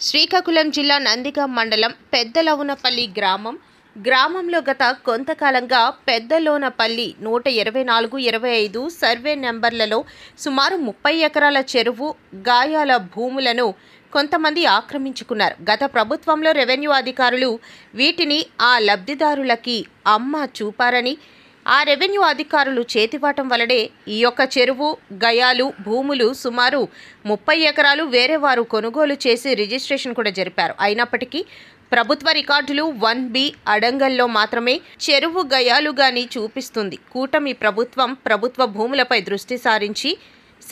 శ్రీకాకుళం జిల్లా నందిగాం మండలం పెద్దలవునపల్లి గ్రామంలో గత కొంతకాలంగా పెద్దలోనపల్లి 124-25 సర్వే నెంబర్లలో సుమారు 30 ఎకరాల చెరువు గాయాల భూములను కొంతమంది ఆక్రమించుకున్నారు. గత ప్రభుత్వంలో రెవెన్యూ అధికారులు వీటిని ఆ లబ్ధిదారులకి చూపారని, ఆ రెవెన్యూ అధికారులు చేతివాటం వలనే ఈ యొక్క చెరువు గయాలు భూములు సుమారు 30 ఎకరాలు వేరే వారు కొనుగోలు చేసి రిజిస్ట్రేషన్ కూడా జరిపారు. అయినప్పటికీ ప్రభుత్వ రికార్డులు 1B అడంగల్లో మాత్రమే చెరువు గయాలుగాని చూపిస్తుంది. కూటమి ప్రభుత్వ భూములపై దృష్టి సారించి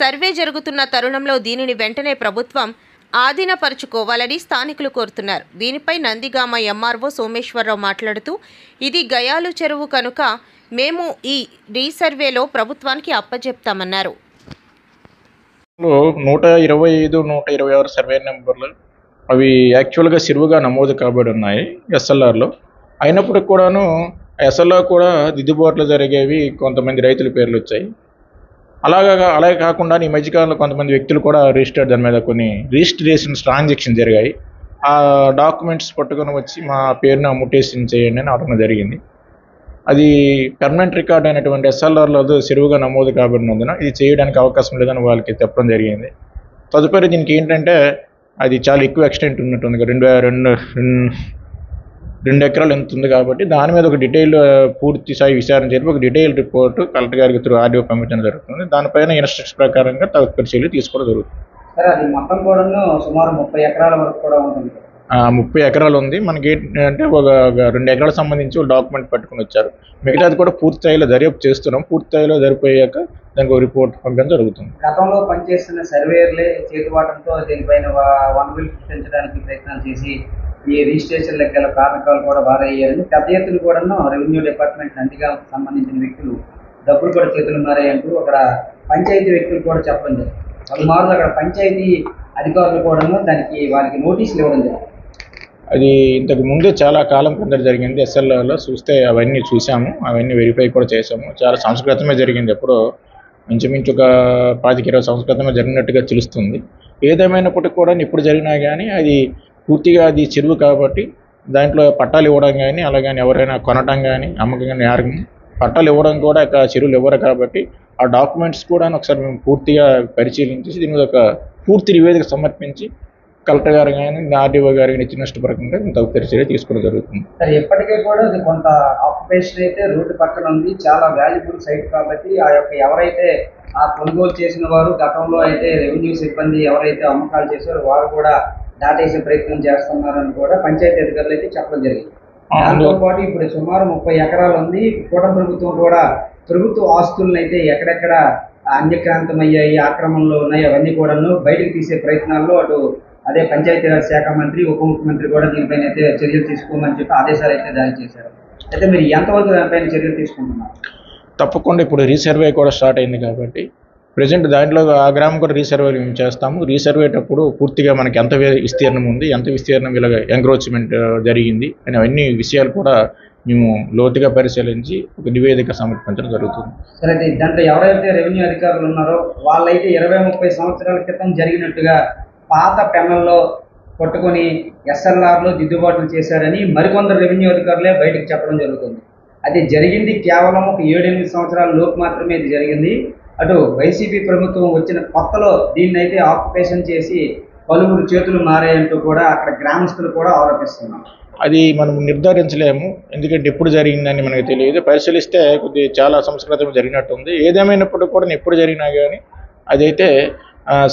సర్వే జరుగుతున్న తరుణంలో దీనిని వెంటనే ప్రభుత్వం ఆధీనపరుచుకోవాలని స్థానికులు కోరుతున్నారు. దీనిపై నందిగామ ఎంఆర్ఓ సోమేశ్వరరావు మాట్లాడుతూ, ఇది గయాలు చెరువు కనుక మేము ఈ రీసర్వేలో ప్రభుత్వానికి అప్పజెప్తామన్నారు. 125-126 సర్వే నెంబర్లు అవి యాక్చువల్గా చెరువుగా నమోదు కాబడి ఉన్నాయి ఎస్ఎల్ఆర్లో. అయినప్పటికి కూడాను ఎస్ఎల్ఆర్ కూడా దిద్దుబాట్లు జరిగేవి కొంతమంది రైతుల పేర్లు వచ్చాయి. అలాగే కాకుండా ఈ మధ్యకాలంలో కొంతమంది వ్యక్తులు కూడా దాని మీద కొన్ని రిజిస్ట్రేషన్స్ ట్రాన్సాక్షన్ జరిగాయి. ఆ డాక్యుమెంట్స్ పట్టుకొని వచ్చి మా పేరున ముటేషన్ చేయండి అని అడగడం జరిగింది. అది పర్మనెంట్ రికార్డ్ అయినటువంటి ఎస్ఎల్ఆర్లో చెరువుగా నమోదు కాబడినందున ఇది చేయడానికి అవకాశం లేదని వాళ్ళకి చెప్పడం జరిగింది. తదుపరి దీనికి ఏంటంటే అది చాలా ఎక్కువ ఎక్స్టెంట్ ఉన్నట్టుంది, 2 ఎకరాలు ఎంత ఉంది కాబట్టి దాని మీద ఒక డీటెయిల్ పూర్తి స్థాయి విచారణ జరిపి ఒక డీటెయిల్ రిపోర్టు కలెక్టర్ గారికి త్రూ ఆర్డీఓ పంపించడం జరుగుతుంది. దానిపైన ఇన్స్ట్రక్షన్స్ ప్రకారంగా తదుపరి చర్యలు తీసుకోవడం జరుగుతుంది. సార్, అది మొత్తం కూడా సుమారు 30 ఎకరాల వరకు కూడా ఉంటుంది. 30 ఎకరాలు ఉంది. మనకి ఏంటంటే ఒక 2 ఎకరాలకు సంబంధించి ఒక డాక్యుమెంట్ పట్టుకుని వచ్చారు. మిగతాది కూడా పూర్తి స్థాయిలో దర్యాప్తు చేస్తున్నాం. పూర్తి స్థాయిలో జరిపోయాక దానికి ఒక రిపోర్ట్ పంపించడం జరుగుతుంది. గతంలో పనిచేస్తున్న సర్వేయర్లే చేతివాటంతో దీనిపైన 1 పెంచడానికి ప్రయత్నాలు చేసి ఈ రిజిస్ట్రేషన్లకు గల కారణాలు కూడా బాగా అయ్యారని పెద్ద ఎత్తున కూడా రెవెన్యూ డిపార్ట్మెంట్ నందిగాంకు సంబంధించిన వ్యక్తులు డబ్బులు కూడా చేతులు మారాయంటూ అక్కడ పంచాయతీ వ్యక్తులు కూడా చెప్పడం జరిగింది. పలుమార్లు అక్కడ పంచాయతీ అధికారులు కూడా వారికి నోటీసులు ఇవ్వడం జరిగింది. అది ఇంతకు ముందే చాలా కాలం కింద జరిగింది. ఎస్ఎల్ఆర్లో చూస్తే అవన్నీ చూసాము, అవన్నీ వెరిఫై కూడా చేసాము. చాలా సంస్కృతమే జరిగింది. ఎప్పుడో ఇంచుమించు ఒక 25-20 సంస్కృతమే జరిగినట్టుగా తెలుస్తుంది. ఏదేమైనప్పటికీ కూడా ఇప్పుడు జరిగినా కానీ అది పూర్తిగా అది చెరువు కాబట్టి దాంట్లో పట్టాలు ఇవ్వడం కానీ అలాగని ఎవరైనా కొనటం కానీ అమ్మకం కానీ పట్టాలు ఇవ్వడం కూడా చెరువులు ఇవ్వరు కాబట్టి ఆ డాక్యుమెంట్స్ కూడా ఒకసారి మేము పూర్తిగా పరిశీలించి దీని మీద ఒక పూర్తి నివేదిక సమర్పించి కలెక్టర్ గారు కానీ ఆర్డీఓ గారు కానీ ఇచ్చిన ప్రకారంగా తదుపరి చర్య తీసుకోవడం జరుగుతుంది. సార్, ఎప్పటికీ కూడా అది కొంత ఆక్యుపేషన్ అయితే రోడ్డు పక్కన ఉంది, చాలా వాల్యుబుల్ సైట్ కాబట్టి ఆ యొక్క ఎవరైతే ఆ కొనుగోలు చేసిన వారు గతంలో అయితే రెవెన్యూ సిబ్బంది ఎవరైతే అమ్మకాలు చేశారో వారు కూడా దాటేసే ప్రయత్నం చేస్తున్నారని కూడా పంచాయతీ అధికారులు అయితే చెప్పడం జరిగింది. దాంతో పాటు ఇప్పుడు సుమారు 30 ఎకరాలు ఉంది. కూటమి ప్రభుత్వం కూడా ప్రభుత్వ ఆస్తులను అయితే ఎక్కడెక్కడ అన్యక్రాంతమయ్యాయి, ఆక్రమణలో ఉన్నాయి అవన్నీ కూడా బయటకు తీసే ప్రయత్నాల్లో అదే పంచాయతీరాజ్ శాఖ మంత్రి, ఉప ముఖ్యమంత్రి కూడా దీనిపైన అయితే చర్యలు తీసుకోమని చెప్పి ఆదేశాలు అయితే జారీ చేశారు. అయితే మీరు ఎంతవరకు దానిపైన చర్యలు తీసుకుంటున్నారు? తప్పకుండా ఇప్పుడు రీసర్వే కూడా స్టార్ట్ అయింది కాబట్టి ప్రజెంట్ దాంట్లో ఆ గ్రామం కూడా రీసర్వే మేము చేస్తాము. రీసర్వేటప్పుడు పూర్తిగా మనకి ఎంత విస్తీర్ణం ఉంది, ఎంత విస్తీర్ణం ఇలాగ ఎంక్రోచ్మెంట్ జరిగింది అని అవన్నీ విషయాలు కూడా మేము లోతుగా పరిశీలించి ఒక నివేదిక సమర్పించడం జరుగుతుంది. సరే, దాంట్లో ఎవరైతే రెవెన్యూ అధికారులు ఉన్నారో వాళ్ళైతే 20-30 సంవత్సరాల క్రితం జరిగినట్టుగా పాత పెన్నుల్లో పట్టుకొని ఎస్ఎల్ఆర్లో దిద్దుబాట్లు చేశారని మరికొందరు రెవెన్యూ అధికారులే బయటకు చెప్పడం జరుగుతుంది. అది జరిగింది కేవలం ఒక 7-8 సంవత్సరాల లోపు మాత్రమే ఇది జరిగింది. అటు వైసీపీ ప్రభుత్వం వచ్చిన కొత్తలో దీన్ని అయితే ఆక్యుపేషన్ చేసి పలువురు చేతులు మారాయంటూ కూడా అక్కడ గ్రామస్తులు కూడా ఆరోపిస్తున్నారు. అది మనం నిర్ధారించలేము, ఎందుకంటే ఎప్పుడు జరిగిందని మనకు తెలియదు. పరిశీలిస్తే కొద్ది చాలా సంస్కృతం జరిగినట్టుంది. ఏదేమైనప్పటికీ కూడా ఎప్పుడు జరిగినా కానీ అదైతే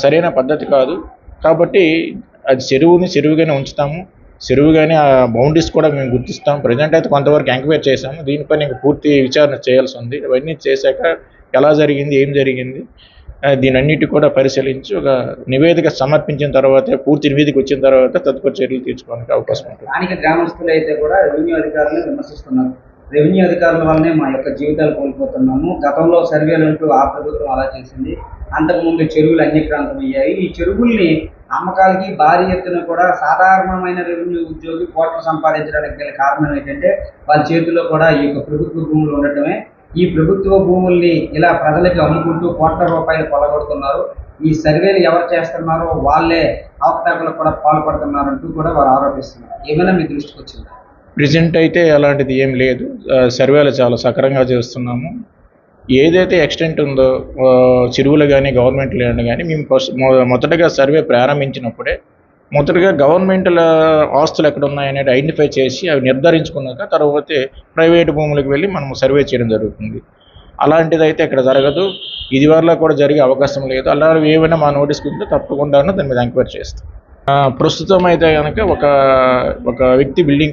సరైన పద్ధతి కాదు. కాబట్టి అది చెరువుగానే ఉంచుతాము. చెరువుగానే ఆ బౌండరీస్ కూడా మేము గుర్తిస్తాం. ప్రజెంట్ అయితే కొంతవరకు ఎంక్వైరీ చేసాము. దీనిపైన పూర్తి విచారణ చేయాల్సి ఉంది. అవన్నీ చేశాక ఎలా జరిగింది, ఏం జరిగింది దీనన్నిటి కూడా పరిశీలించి ఒక నివేదిక సమర్పించిన తర్వాత పూర్తి నివేదిక వచ్చిన తర్వాత తదుపరి చర్యలు తీసుకోవడానికి అవకాశం ఉంటుంది. స్థానిక గ్రామస్తులు అయితే కూడా రెవెన్యూ అధికారులను విమర్శిస్తున్నారు. రెవెన్యూ అధికారుల వల్లనే మా యొక్క జీవితాలు కోల్పోతున్నాము. గతంలో సర్వేలు అంటూ ఆ ప్రభుత్వం అలా చేసింది. అంతకుముందు చెరువులు అన్యక్రాంతమయ్యాయి. ఈ చెరువుల్ని అమ్మకాలకి భారీ ఎత్తున కూడా సాధారణమైన రెవెన్యూ ఉద్యోగి కోట్లు సంపాదించడానికి గల కారణం ఏంటంటే వాళ్ళ చేతుల్లో కూడా ఈ యొక్క ప్రభుత్వ భూములు ఉండటమే. ఈ ప్రభుత్వ భూముల్ని ఇలా ప్రజలకి అమ్ముకుంటూ కోట్ల రూపాయలు కొలగొడుతున్నారు. ఈ సర్వేలు ఎవరు చేస్తున్నారో వాళ్ళే అవకతవకలకు కూడా పాల్పడుతున్నారంటూ కూడా వారు ఆరోపిస్తున్నారు. ఏమైనా మీ దృష్టికి వచ్చిందా? ప్రెజెంట్ అయితే అలాంటిది ఏం లేదు. సర్వేలు చాలా సక్రమంగా చేస్తున్నాము. ఏదైతే ఎక్స్టెంట్ ఉందో చెరువులు కానీ గవర్నమెంట్ ల్యాండ్ కానీ మేము మొదటగా సర్వే ప్రారంభించినప్పుడే మొదటగా గవర్నమెంట్ల ఆస్తులు ఎక్కడ ఉన్నాయనేది ఐడెంటిఫై చేసి అవి నిర్ధారించుకున్నాక తర్వాతే ప్రైవేటు భూములకు వెళ్ళి మనం సర్వే చేయడం జరుగుతుంది. అలాంటిది అయితే ఇక్కడ జరగదు. ఇది వరలో కూడా జరిగే అవకాశం లేదు. అలా ఏమైనా మా నోటీస్కి ఉంటే తప్పకుండా దాని మీద ఎంక్వైరీ చేస్తాం. ప్రస్తుతం అయితే కనుక ఒక వ్యక్తి బిల్డింగ్